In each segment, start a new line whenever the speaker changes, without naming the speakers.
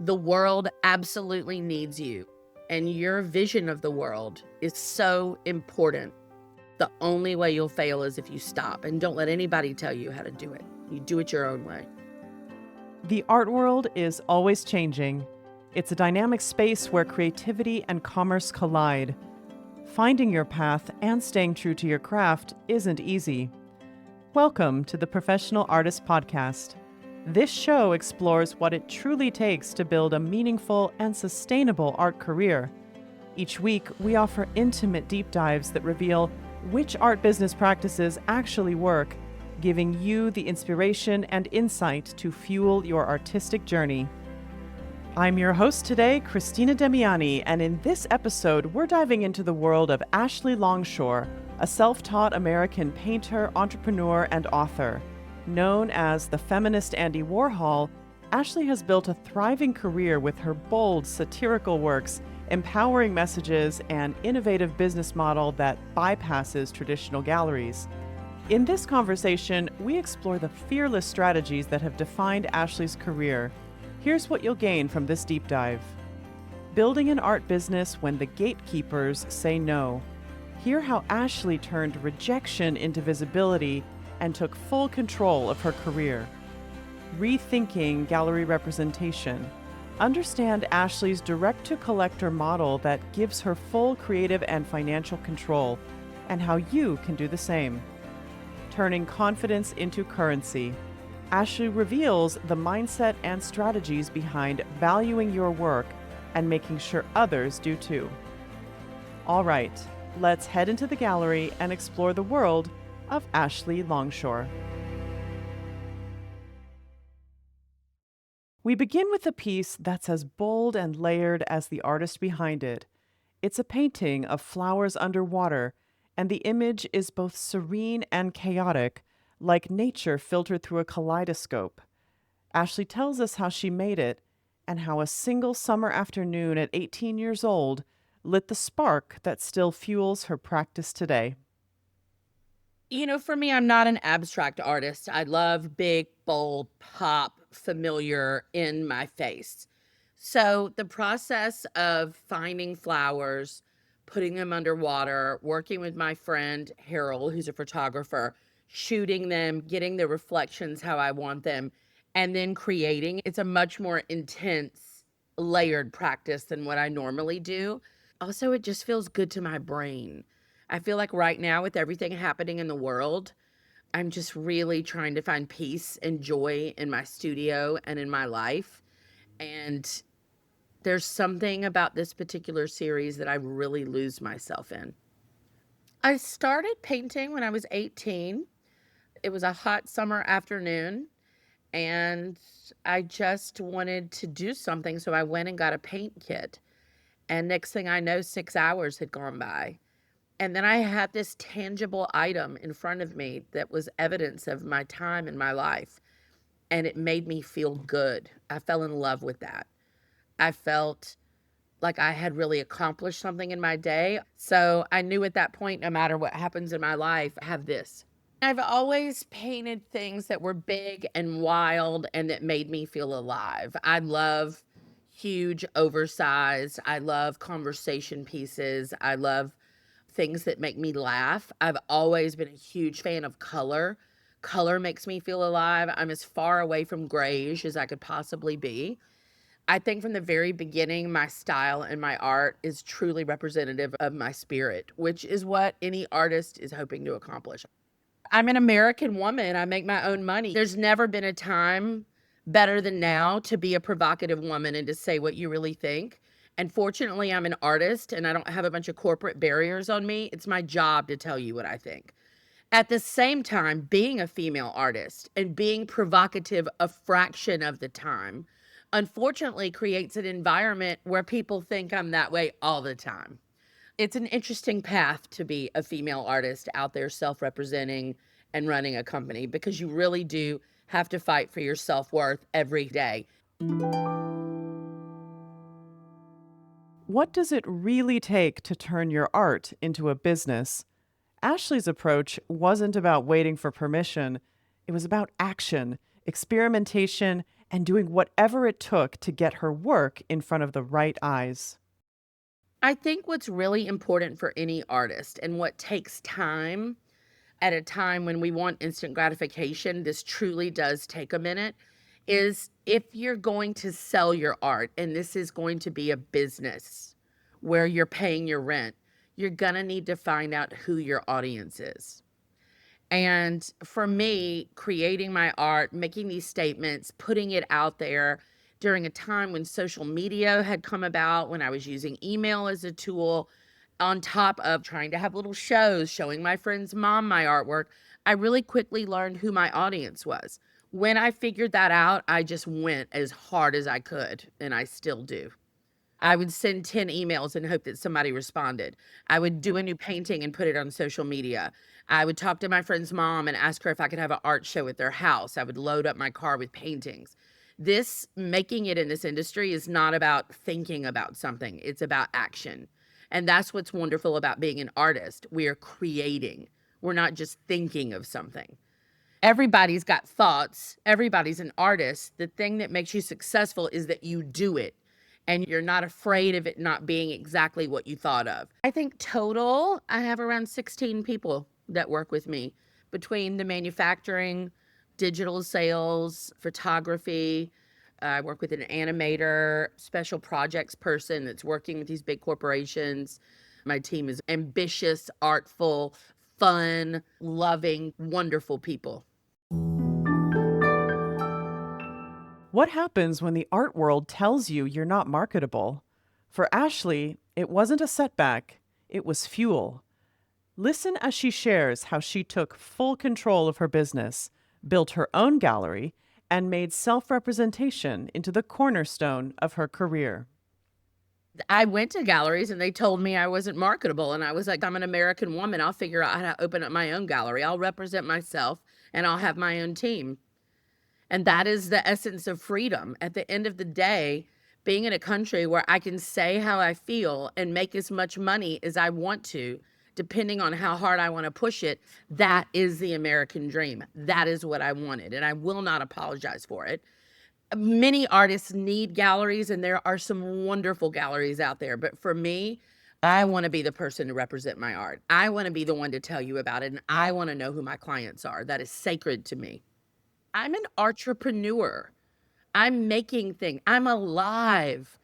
The world absolutely needs you, and your vision of the world is so important. The only way you'll fail is if you stop, and don't let anybody tell you how to do it. You do it your own way.
The art world is always changing. It's a dynamic space where creativity and commerce collide. Finding your path and staying true to your craft isn't easy. Welcome to the Professional Artist Podcast. This show explores what it truly takes to build a meaningful and sustainable art career. Each week, we offer intimate deep dives that reveal which art business practices actually work, giving you the inspiration and insight to fuel your artistic journey. I'm your host today, Christina Demiani, and in this episode, we're diving into the world of Ashley Longshore, a self-taught American painter, entrepreneur, and author. Known as the feminist Andy Warhol, Ashley has built a thriving career with her bold, satirical works, empowering messages, and innovative business model that bypasses traditional galleries. In this conversation, we explore the fearless strategies that have defined Ashley's career. Here's what you'll gain from this deep dive. Building an art business when the gatekeepers say no. Hear how Ashley turned rejection into visibility and took full control of her career. Rethinking gallery representation. Understand Ashley's direct-to-collector model that gives her full creative and financial control, and how you can do the same. Turning confidence into currency. Ashley reveals the mindset and strategies behind valuing your work and making sure others do too. All right, let's head into the gallery and explore the world of Ashley Longshore. We begin with a piece that's as bold and layered as the artist behind it. It's a painting of flowers underwater, and the image is both serene and chaotic, like nature filtered through a kaleidoscope. Ashley tells us how she made it, and how a single summer afternoon at 18 years old lit the spark that still fuels her practice today.
For me, I'm not an abstract artist. I love big, bold, pop, familiar, in my face. So the process of finding flowers, putting them underwater, working with my friend Harold, who's a photographer, shooting them, getting the reflections how I want them, and then creating, it's a much more intense, layered practice than what I normally do. Also, it just feels good to my brain. I feel like right now, with everything happening in the world, I'm just really trying to find peace and joy in my studio and in my life. And there's something about this particular series that I really lose myself in. I started painting when I was 18. It was a hot summer afternoon, and I just wanted to do something, so I went and got a paint kit. And next thing I know, 6 hours had gone by. And then I had this tangible item in front of me that was evidence of my time in my life. And it made me feel good. I fell in love with that. I felt like I had really accomplished something in my day. So I knew at that point, no matter what happens in my life, I have this. I've always painted things that were big and wild and that made me feel alive. I love huge, oversized. I love conversation pieces. I love things that make me laugh. I've always been a huge fan of color. Color makes me feel alive. I'm as far away from grayish as I could possibly be. I think from the very beginning, my style and my art is truly representative of my spirit, which is what any artist is hoping to accomplish. I'm an American woman. I make my own money. There's never been a time better than now to be a provocative woman and to say what you really think. And fortunately, I'm an artist and I don't have a bunch of corporate barriers on me. It's my job to tell you what I think. At the same time, being a female artist and being provocative a fraction of the time, unfortunately creates an environment where people think I'm that way all the time. It's an interesting path to be a female artist out there self-representing and running a company, because you really do have to fight for your self-worth every day.
What does it really take to turn your art into a business? Ashley's approach wasn't about waiting for permission. It was about action, experimentation, and doing whatever it took to get her work in front of the right eyes.
I think what's really important for any artist and what takes time at a time when we want instant gratification, this truly does take a minute, is if you're going to sell your art and this is going to be a business where you're paying your rent, you're going to need to find out who your audience is. And for me, creating my art, making these statements, putting it out there during a time when social media had come about, when I was using email as a tool, on top of trying to have little shows showing my friend's mom my artwork, I really quickly learned who my audience was. When I figured that out, I just went as hard as I could, and I still do. I would send 10 emails and hope that somebody responded. I would do a new painting and put it on social media. I would talk to my friend's mom and ask her if I could have an art show at their house. I would load up my car with paintings. This making it in this industry is not about thinking about something, it's about action. And that's what's wonderful about being an artist. We are creating, we're not just thinking of something. Everybody's got thoughts, everybody's an artist. The thing that makes you successful is that you do it and you're not afraid of it not being exactly what you thought of. I think total, I have around 16 people that work with me between the manufacturing, digital sales, photography. I work with an animator, special projects person that's working with these big corporations. My team is ambitious, artful, fun, loving, wonderful people.
What happens when the art world tells you you're not marketable? For Ashley, it wasn't a setback, it was fuel. Listen as she shares how she took full control of her business, built her own gallery, and made self representation into the cornerstone of her career.
I went to galleries and they told me I wasn't marketable. And I was like, I'm an American woman. I'll figure out how to open up my own gallery. I'll represent myself and I'll have my own team. And that is the essence of freedom. At the end of the day, being in a country where I can say how I feel and make as much money as I want to, depending on how hard I want to push it, that is the American dream. That is what I wanted. And I will not apologize for it. Many artists need galleries, and there are some wonderful galleries out there. But for me, I want to be the person to represent my art. I want to be the one to tell you about it. And I want to know who my clients are. That is sacred to me. I'm an entrepreneur. I'm making things. I'm alive.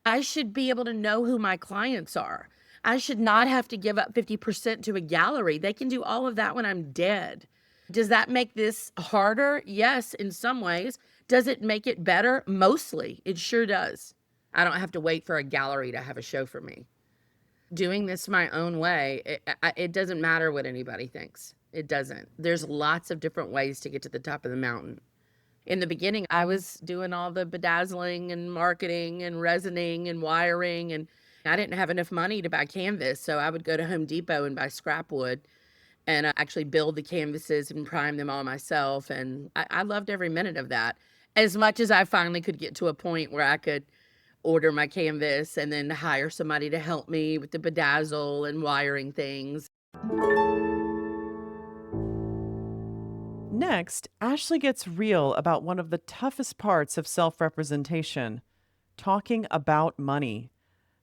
I should be able to know who my clients are. I should not have to give up 50% to a gallery. They can do all of that when I'm dead. Does that make this harder? Yes, in some ways. Does it make it better? Mostly. It sure does. I don't have to wait for a gallery to have a show for me. Doing this my own way, it doesn't matter what anybody thinks. It doesn't. There's lots of different ways to get to the top of the mountain. In the beginning, I was doing all the bedazzling and marketing and resining and wiring, and I didn't have enough money to buy canvas, so I would go to Home Depot and buy scrap wood and actually build the canvases and prime them all myself, and I loved every minute of that. As much as I finally could get to a point where I could order my canvas and then hire somebody to help me with the bedazzle and wiring things.
Next, Ashley gets real about one of the toughest parts of self representation: talking about money.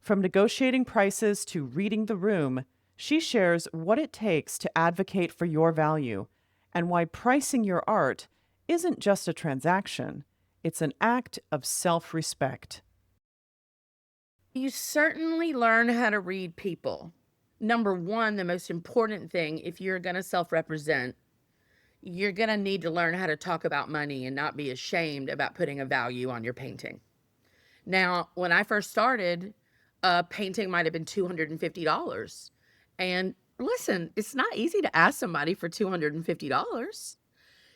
From negotiating prices to reading the room, she shares what it takes to advocate for your value and why pricing your art isn't just a transaction, it's an act of self respect.
You certainly learn how to read people. Number one, the most important thing, if you're going to self represent, you're going to need to learn how to talk about money and not be ashamed about putting a value on your painting. Now, when I first started, a painting might have been $250. And listen, it's not easy to ask somebody for $250.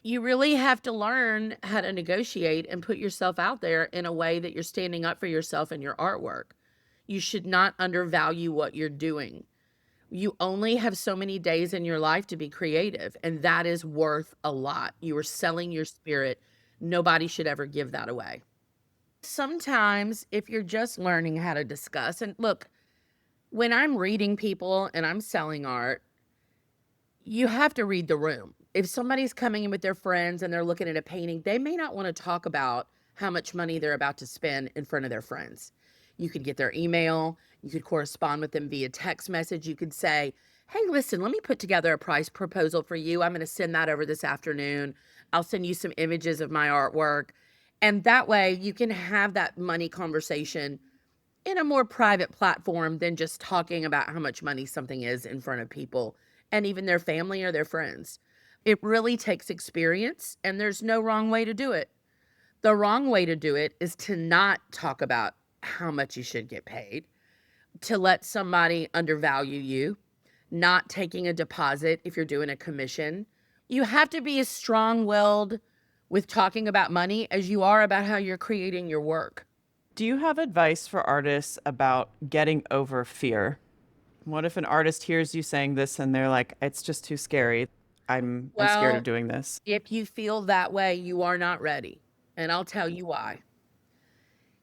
You really have to learn how to negotiate and put yourself out there in a way that you're standing up for yourself and your artwork. You should not undervalue what you're doing. You only have so many days in your life to be creative, and that is worth a lot. You are selling your spirit. Nobody should ever give that away. Sometimes, if you're just learning how to discuss, and look, when I'm reading people and I'm selling art, you have to read the room. If somebody's coming in with their friends and they're looking at a painting, they may not want to talk about how much money they're about to spend in front of their friends. You could get their email, you could correspond with them via text message. You could say, hey, listen, let me put together a price proposal for you. I'm going to send that over this afternoon. I'll send you some images of my artwork. And that way you can have that money conversation in a more private platform than just talking about how much money something is in front of people and even their family or their friends. It really takes experience, and there's no wrong way to do it. The wrong way to do it is to not talk about how much you should get paid, to let somebody undervalue you, not taking a deposit if you're doing a commission. You have to be as strong-willed with talking about money as you are about how you're creating your work.
Do you have advice for artists about getting over fear? What if an artist hears you saying this and they're like, it's just too scary. I'm scared of
Well,
doing this.
if you feel that way, you are not ready, and I'll tell you why.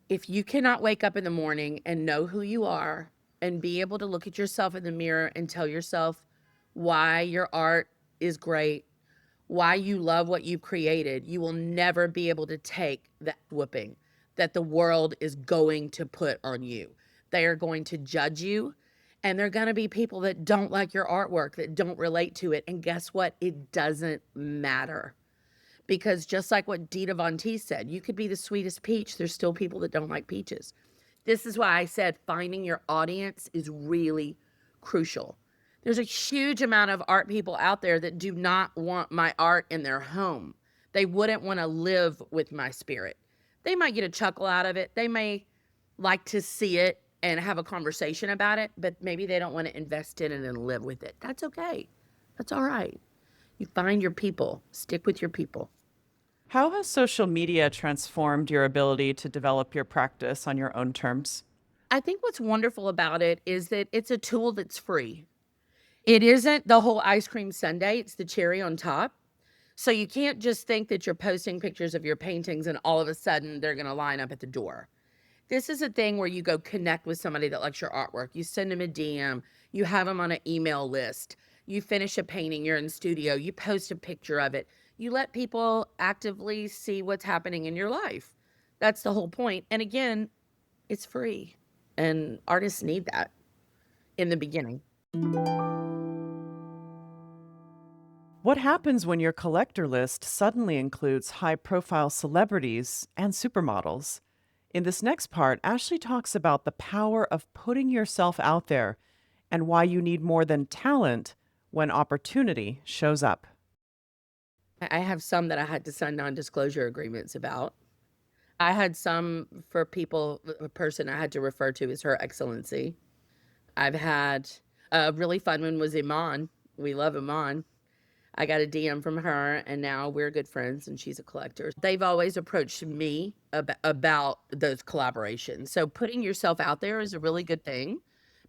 If you cannot wake up in the morning and know who you are and be able to look at yourself in the mirror and tell yourself why your art is great, why you love what you've created, you will never be able to take that whooping that the world is going to put on you. They are going to judge you, and there are going to be people that don't like your artwork, that don't relate to it. And guess what? It doesn't matter. Because just like what Dita Von Teese said, you could be the sweetest peach. There's still people that don't like peaches. This is why I said finding your audience is really crucial. There's a huge amount of art people out there that do not want my art in their home. They wouldn't want to live with my spirit. They might get a chuckle out of it. They may like to see it and have a conversation about it, but maybe they don't want to invest in it and live with it. That's okay. That's all right. You find your people, stick with your people.
How has social media transformed your ability to develop your practice on your own terms?
I think what's wonderful about it is that it's a tool that's free. It isn't the whole ice cream sundae, it's the cherry on top. So you can't just think that you're posting pictures of your paintings and all of a sudden they're going to line up at the door. This is a thing where you go connect with somebody that likes your artwork. You send them a DM, you have them on an email list. You finish a painting, you're in the studio, you post a picture of it. You let people actively see what's happening in your life. That's the whole point. And again, it's free. And artists need that in the beginning.
What happens when your collector list suddenly includes high profile celebrities and supermodels? In this next part, Ashley talks about the power of putting yourself out there and why you need more than talent when opportunity shows up.
I have some that I had to sign non-disclosure agreements about. I had some for people, a person I had to refer to as Her Excellency. I've had a really fun one was Iman. We love Iman. I got a DM from her, and now we're good friends, and she's a collector. They've always approached me about those collaborations. So putting yourself out there is a really good thing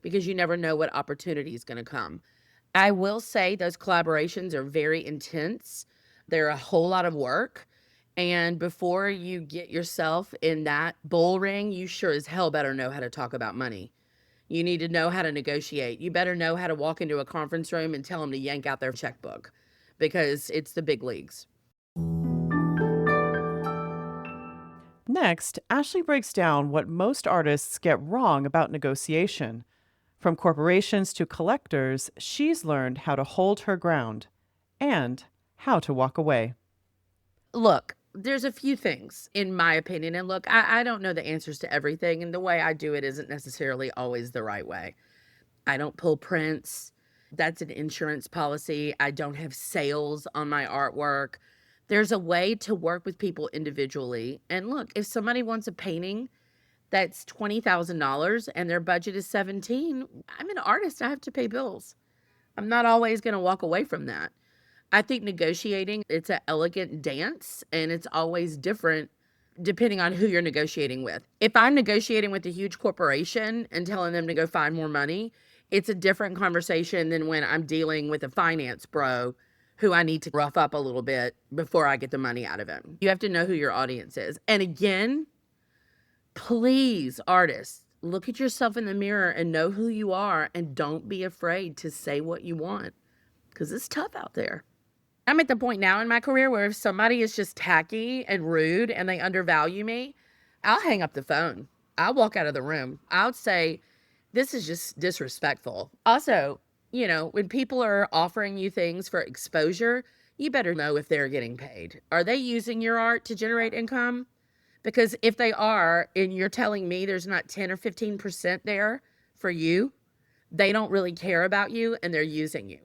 because you never know what opportunity is going to come. I will say those collaborations are very intense. They're a whole lot of work. And before you get yourself in that bull ring, you sure as hell better know how to talk about money. You need to know how to negotiate. You better know how to walk into a conference room and tell them to yank out their checkbook because it's the big leagues.
Next, Ashley breaks down what most artists get wrong about negotiation. From corporations to collectors, she's learned how to hold her ground and how to walk away.
Look, there's a few things, in my opinion. And look, I don't know the answers to everything. And the way I do it isn't necessarily always the right way. I don't pull prints. That's an insurance policy. I don't have sales on my artwork. There's a way to work with people individually. And look, if somebody wants a painting that's $20,000 and their budget is 17, I'm an artist. I have to pay bills. I'm not always going to walk away from that. I think negotiating, it's an elegant dance and it's always different depending on who you're negotiating with. If I'm negotiating with a huge corporation and telling them to go find more money, it's a different conversation than when I'm dealing with a finance bro who I need to rough up a little bit before I get the money out of him. You have to know who your audience is. And again, please, artists, look at yourself in the mirror and know who you are and don't be afraid to say what you want because it's tough out there. I'm at the point now in my career where if somebody is just tacky and rude and they undervalue me, I'll hang up the phone. I'll walk out of the room. I'll say, this is just disrespectful. Also, when people are offering you things for exposure, you better know if they're getting paid. Are they using your art to generate income? Because if they are, and you're telling me there's not 10 or 15% there for you, they don't really care about you and they're using you.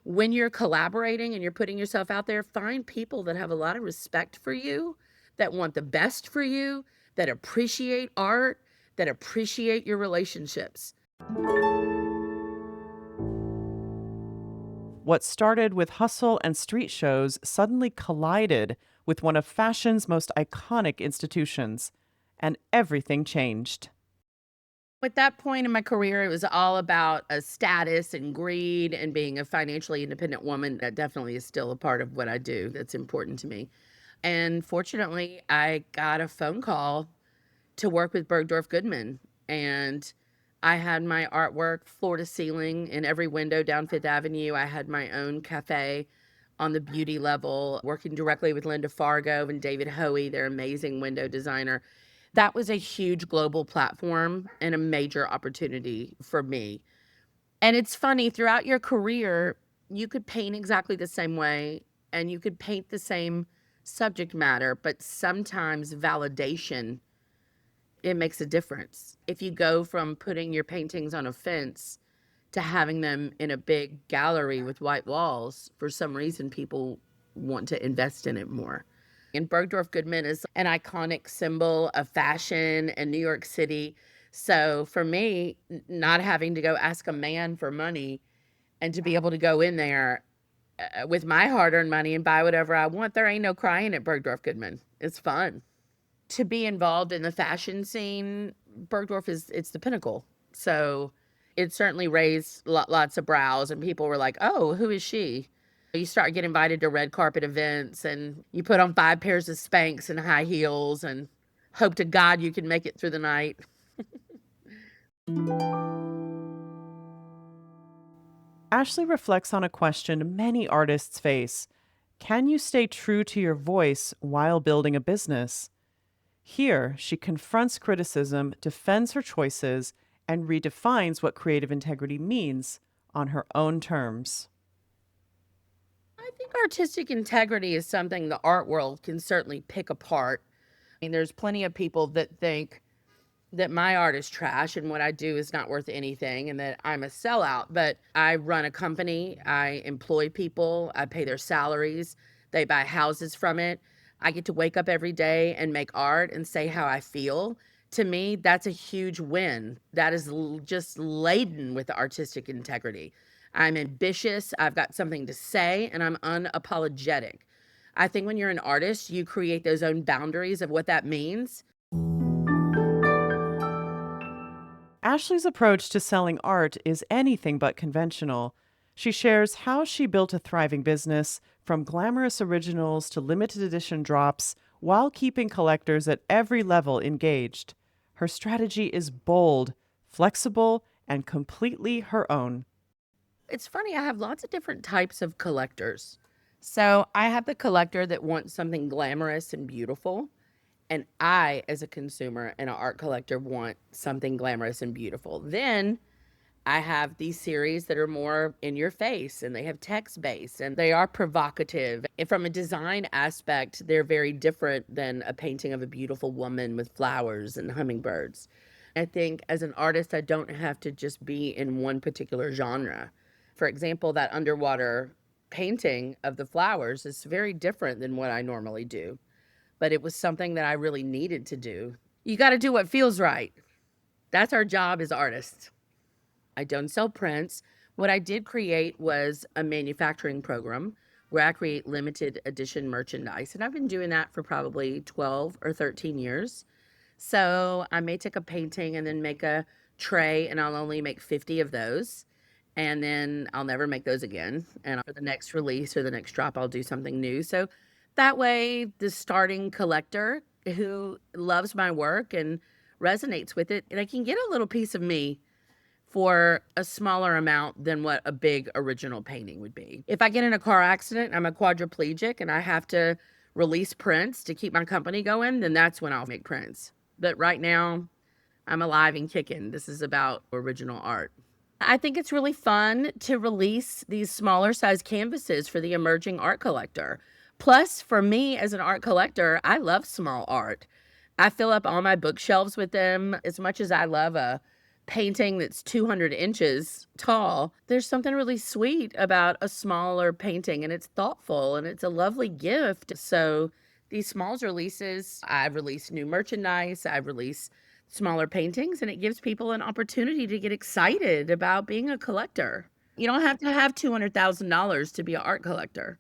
When you're collaborating and you're putting yourself out there, find people that have a lot of respect for you, that want the best for you, that appreciate art, that appreciate your relationships.
What started with hustle and street shows suddenly collided with one of fashion's most iconic institutions, and everything changed.
At that point in my career, it was all about a status and greed and being a financially independent woman. That definitely is still a part of what I do. That's important to me. And fortunately, I got a phone call to work with Bergdorf Goodman. And I had my artwork floor to ceiling in every window down Fifth Avenue. I had my own cafe on the beauty level, working directly with Linda Fargo and David Hoey, their amazing window designer. That was a huge global platform and a major opportunity for me. And it's funny, throughout your career, you could paint exactly the same way and you could paint the same subject matter, but sometimes validation, it makes a difference. If you go from putting your paintings on a fence to having them in a big gallery with white walls, for some reason people want to invest in it more. And Bergdorf Goodman is an iconic symbol of fashion in New York City. So for me, not having to go ask a man for money and to be able to go in there with my hard-earned money and buy whatever I want, there ain't no crying at Bergdorf Goodman. It's fun. To be involved in the fashion scene, Bergdorf it's the pinnacle. So it certainly raised lots of brows, and people were like, "Oh, who is she?" You start getting invited to red carpet events, and you put on 5 pairs of Spanx and high heels and hope to God you can make it through the night.
Ashley reflects on a question many artists face: can you stay true to your voice while building a business? Here, she confronts criticism, defends her choices, and redefines what creative integrity means on her own terms.
I think artistic integrity is something the art world can certainly pick apart. I mean, there's plenty of people that think that my art is trash and what I do is not worth anything and that I'm a sellout. But I run a company, I employ people, I pay their salaries, they buy houses from it. I get to wake up every day and make art and say how I feel. To me, that's a huge win. That is just laden with artistic integrity. I'm ambitious, I've got something to say, and I'm unapologetic. I think when you're an artist, you create those own boundaries of what that means.
Ashley's approach to selling art is anything but conventional. She shares how she built a thriving business, from glamorous originals to limited edition drops, while keeping collectors at every level engaged. Her strategy is bold, flexible, and completely her own.
It's funny, I have lots of different types of collectors. So I have the collector that wants something glamorous and beautiful. And I, as a consumer and an art collector, want something glamorous and beautiful. Then I have these series that are more in your face and they have text based and they are provocative. And from a design aspect, they're very different than a painting of a beautiful woman with flowers and hummingbirds. I think as an artist, I don't have to just be in one particular genre. For example, that underwater painting of the flowers is very different than what I normally do, but it was something that I really needed to do. You got to do what feels right. That's our job as artists. I don't sell prints. What I did create was a manufacturing program where I create limited edition merchandise. And I've been doing that for probably 12 or 13 years. So I may take a painting and then make a tray, and I'll only make 50 of those. And then I'll never make those again. And for the next release or the next drop, I'll do something new. So that way, the starting collector who loves my work and resonates with it, they can get a little piece of me for a smaller amount than what a big original painting would be. If I get in a car accident, I'm a quadriplegic and I have to release prints to keep my company going, then that's when I'll make prints. But right now, I'm alive and kicking. This is about original art. I think it's really fun to release these smaller size canvases for the emerging art collector. Plus, for me as an art collector, I love small art. I fill up all my bookshelves with them as much as I love a painting that's 200 inches tall. There's something really sweet about a smaller painting, and it's thoughtful and it's a lovely gift. So, these smalls releases, I've released new merchandise, I've released smaller paintings, and it gives people an opportunity to get excited about being a collector. You don't have to have $200,000 to be an art collector.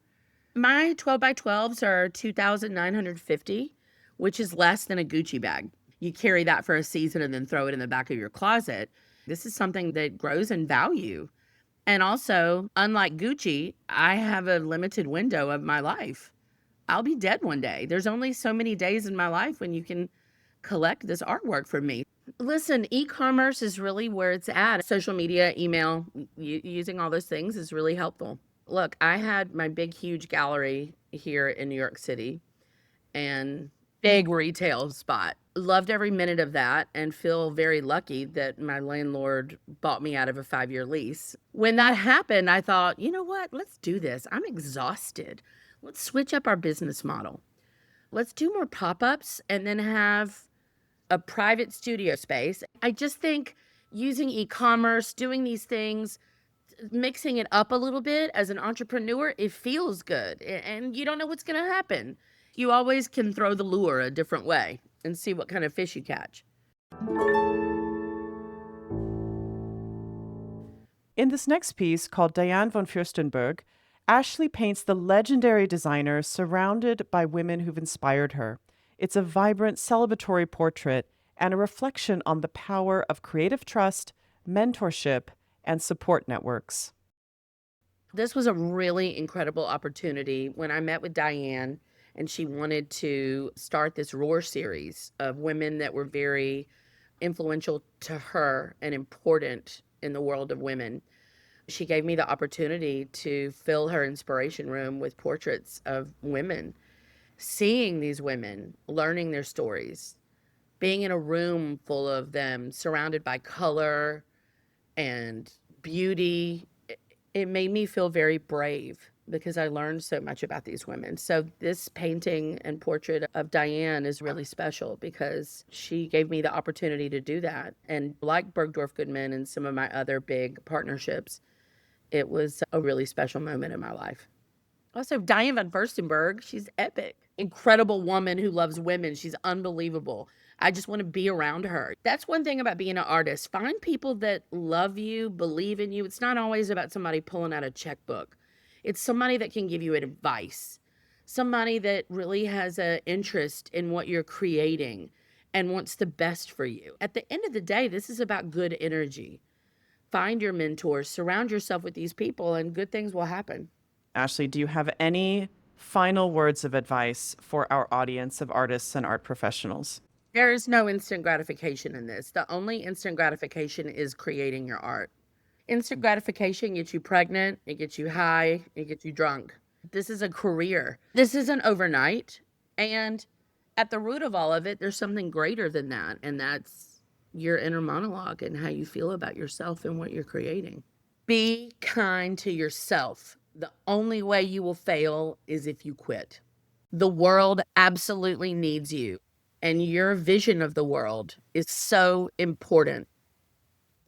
My 12 by 12s are 2,950, which is less than a Gucci bag. You carry that for a season and then throw it in the back of your closet. This is something that grows in value. And also, unlike Gucci, I have a limited window of my life. I'll be dead one day. There's only so many days in my life when you can collect this artwork from me. Listen, e-commerce is really where it's at. Social media, email, using all those things is really helpful. Look, I had my big, huge gallery here in New York City and big retail spot. Loved every minute of that and feel very lucky that my landlord bought me out of a 5-year lease. When that happened, I thought, you know what? Let's do this. I'm exhausted. Let's switch up our business model. Let's do more pop-ups and then have a private studio space. I just think using e-commerce, doing these things, mixing it up a little bit as an entrepreneur, it feels good. And you don't know what's going to happen. You always can throw the lure a different way and see what kind of fish you catch.
In this next piece, called Diane von Furstenberg, Ashley paints the legendary designer surrounded by women who've inspired her. It's a vibrant, celebratory portrait and a reflection on the power of creative trust, mentorship, and support networks.
This was a really incredible opportunity when I met with Diane and she wanted to start this Roar series of women that were very influential to her and important in the world of women. She gave me the opportunity to fill her inspiration room with portraits of women, seeing these women, learning their stories, being in a room full of them, surrounded by color and beauty. It made me feel very brave because I learned so much about these women. So this painting and portrait of Diane is really special because she gave me the opportunity to do that. And like Bergdorf Goodman and some of my other big partnerships, it was a really special moment in my life. Also, Diane von Furstenberg, she's epic. Incredible woman who loves women. She's unbelievable. I just want to be around her. That's one thing about being an artist. Find people that love you, believe in you. It's not always about somebody pulling out a checkbook. It's somebody that can give you advice, somebody that really has an interest in what you're creating and wants the best for you. At the end of the day, this is about good energy. Find your mentors, surround yourself with these people, and good things will happen.
Ashley, do you have any final words of advice for our audience of artists and art professionals?
There is no instant gratification in this. The only instant gratification is creating your art. Instant gratification gets you pregnant, it gets you high, it gets you drunk. This is a career. This isn't overnight. And at the root of all of it, there's something greater than that. And that's your inner monologue and how you feel about yourself and what you're creating. Be kind to yourself. The only way you will fail is if you quit. The world absolutely needs you. And your vision of the world is so important.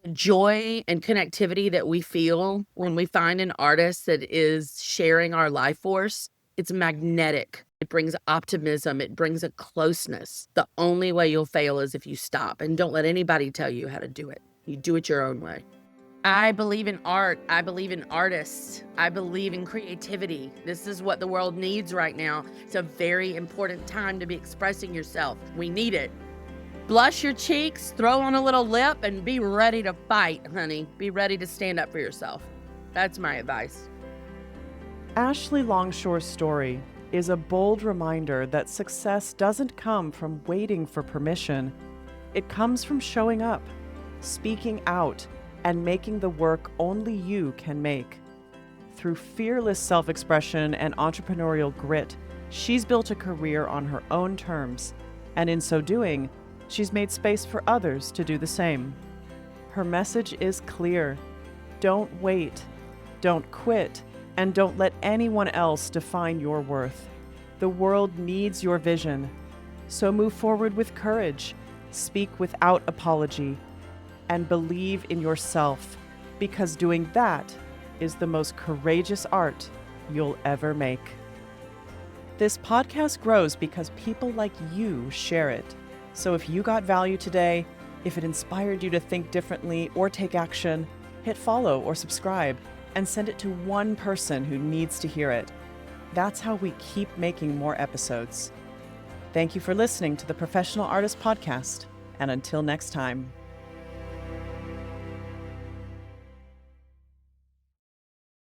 The joy and connectivity that we feel when we find an artist that is sharing our life force, it's magnetic. It brings optimism. It brings a closeness. The only way you'll fail is if you stop. And don't let anybody tell you how to do it. You do it your own way. I believe in art. I believe in artists. I believe in creativity. This is what the world needs right now. It's a very important time to be expressing yourself. We need it. Blush your cheeks, throw on a little lip, and be ready to fight, honey. Be ready to stand up for yourself. That's my advice.
Ashley Longshore's story is a bold reminder that success doesn't come from waiting for permission. It comes from showing up, speaking out, and making the work only you can make. Through fearless self-expression and entrepreneurial grit, she's built a career on her own terms, and in so doing, she's made space for others to do the same. Her message is clear. Don't wait, don't quit, and don't let anyone else define your worth. The world needs your vision. So move forward with courage, speak without apology, and believe in yourself, because doing that is the most courageous art you'll ever make. This podcast grows because people like you share it. So if you got value today, if it inspired you to think differently or take action, hit follow or subscribe and send it to one person who needs to hear it. That's how we keep making more episodes. Thank you for listening to the Professional Artist Podcast, and until next time.